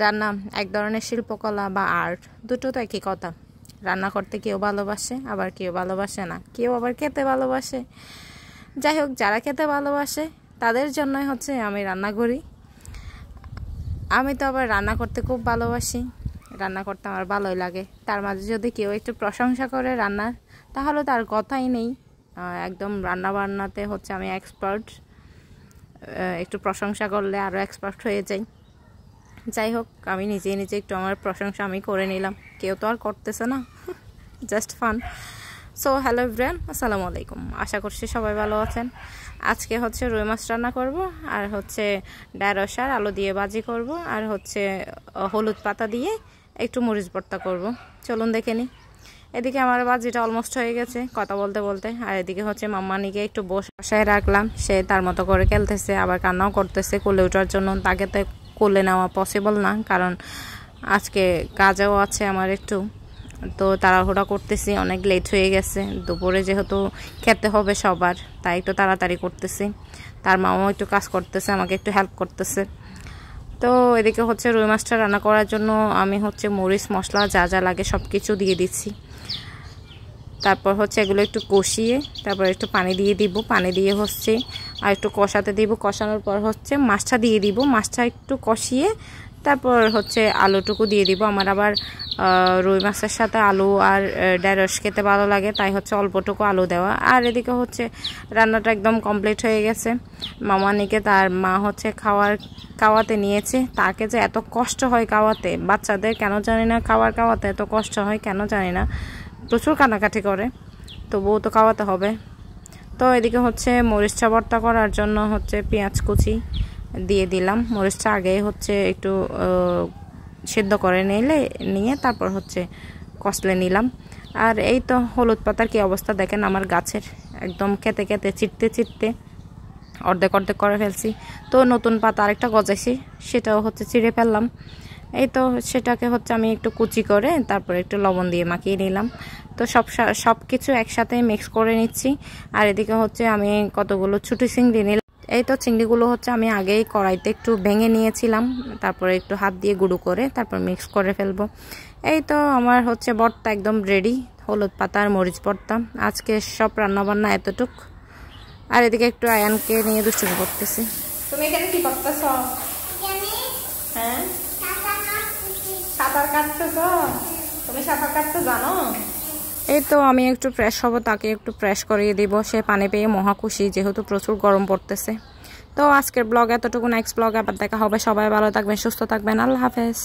রান্না এক ধরনের শিল্পকলা বা আর্ট, দুটো তো একই কথা। রান্না করতে কেউ ভালোবাসে, আবার কেউ ভালোবাসে না, কেউ আবার খেতে ভালোবাসে। যাই হোক, যারা খেতে ভালোবাসে তাদের জন্যই হচ্ছে আমি রান্না করি। আমি তো আবার রান্না করতে খুব ভালোবাসি, রান্না করতে আমার ভালোই লাগে। তার মাঝে যদি কেউ একটু প্রশংসা করে রান্নার, তাহলে তার কথাই নেই। একদম রান্না বান্নাতে হচ্ছে আমি এক্সপার্ট। একটু প্রশংসা করলে আরও এক্সপার্ট হয়ে যাই। যাই হোক, আমি নিজে একটু আমার প্রশংসা আমি করে নিলাম, কেউ তো আর করতেছে না, just fun. So hello everyone, আসসালামু আলাইকুম। আশা করছি সবাই ভালো আছেন। আজকে হচ্ছে রুই মাছ রান্না করব, আর হচ্ছে ঢেঁড়স আর আলু দিয়ে ভাজি করব, আর হচ্ছে হলুদ পাতা দিয়ে একটু মরিচ ভর্তা করব। চলুন দেখে নিই। এদিকে আমার ভাজিটা অলমোস্ট হয়ে গেছে কথা বলতে বলতে, আর এদিকে হচ্ছে মাম্মানিকে একটু বসায় রাখলাম। সে তার মতো করে খেলতেছে, আবার কান্নাও করতেছে কোলে ওঠার জন্য। তাকে তো কোলে নেওয়া পসিবল না, কারণ আজকে কাজও আছে আমার একটু, তো তাড়াহুড়া করতেছি, অনেক লেট হয়ে গেছে। দুপুরে যেহেতু খেতে হবে সবার, তাই একটু তাড়াতাড়ি করতেছি। তার মাও একটু কাজ করতেছে, আমাকে একটু হেল্প করতেছে। তো এদিকে হচ্ছে রুই মাছটা রান্না করার জন্য আমি হচ্ছে মরিচ মশলা যা যা লাগে সব কিছু দিয়ে দিচ্ছি। তারপর হচ্ছে এগুলো একটু কষিয়ে তারপর একটু পানি দিয়ে দিব। পানি দিয়ে হচ্ছে আর একটু কষাতে দিব। কষানোর পর হচ্ছে মাছটা দিয়ে দিব। মাছটা একটু কষিয়ে তারপর হচ্ছে আলুটুকু দিয়ে দিব। আমার আবার রুই মাছের সাথে আলু আর ঢেঁড়স খেতে ভালো লাগে, তাই হচ্ছে অল্পটুকু আলু দেওয়া। আর এদিকে হচ্ছে রান্নাটা একদম কমপ্লিট হয়ে গেছে। মামানিকে তার মা হচ্ছে খাওয়াতে নিয়েছে। তাকে যে এত কষ্ট হয় খাওয়াতে, বাচ্চাদের কেন জানি না খাওয়াতে এত কষ্ট হয় কেন জানি না, প্রচুর কান্নাকাটি করে, তবুও তো খাওয়াতে হবে। তো এদিকে হচ্ছে মরিচটা ভর্তা করার জন্য হচ্ছে পেঁয়াজ কুচি দিয়ে দিলাম। মরিচটা আগে হচ্ছে একটু সিদ্ধ করে নিয়ে তারপর হচ্ছে কষলে নিলাম। আর এই তো হলুদ পাতার কি অবস্থা দেখেন আমার গাছের, একদম খেতে চিটতে অর্ধেক করে ফেলছি। তো নতুন পাতা আরেকটা গজাইছি, সেটাও হচ্ছে ছিঁড়ে ফেললাম। এই তো সেটাকে হচ্ছে আমি একটু কুচি করে তারপরে একটু লবণ দিয়ে মাখিয়ে নিলাম। তো সব কিছু একসাথে মিক্স করে নিচ্ছি। আর এদিকে হচ্ছে আমি কতগুলো ছোটো চিংড়ি নিলাম। এই তো চিংড়িগুলো হচ্ছে আমি আগেই কড়াইতে একটু ভেঙে নিয়েছিলাম, তারপরে একটু হাত দিয়ে গুঁড়ো করে তারপর মিক্স করে ফেলবো। এই তো আমার হচ্ছে ভর্তা একদম রেডি, হলুদ পাতা আর মরিচ ভর্তা। আজকে সব রান্নাবান্না এতটুক। আর এদিকে একটু আয়ানকে নিয়ে দুষ্টুমি করতেছি। তুমি এখানে কি করতেছ? হ্যাঁ, সাঁতার কাটতেছ? তুমি সাঁতার কাটতে জানো? এই তো আমি একটু ফ্রেশ হব, তাকে একটু ফ্রেশ করিয়ে দিব। সে পানি পেয়ে মহা খুশি, যেহেতু প্রচুর গরম পড়তেছে। তো আজকের ব্লগ এতটুকু, নেক্সট ব্লগে আবার দেখা হবে। সবাই ভালো থাকবেন, সুস্থ থাকবেন, আল্লাহ হাফেজ।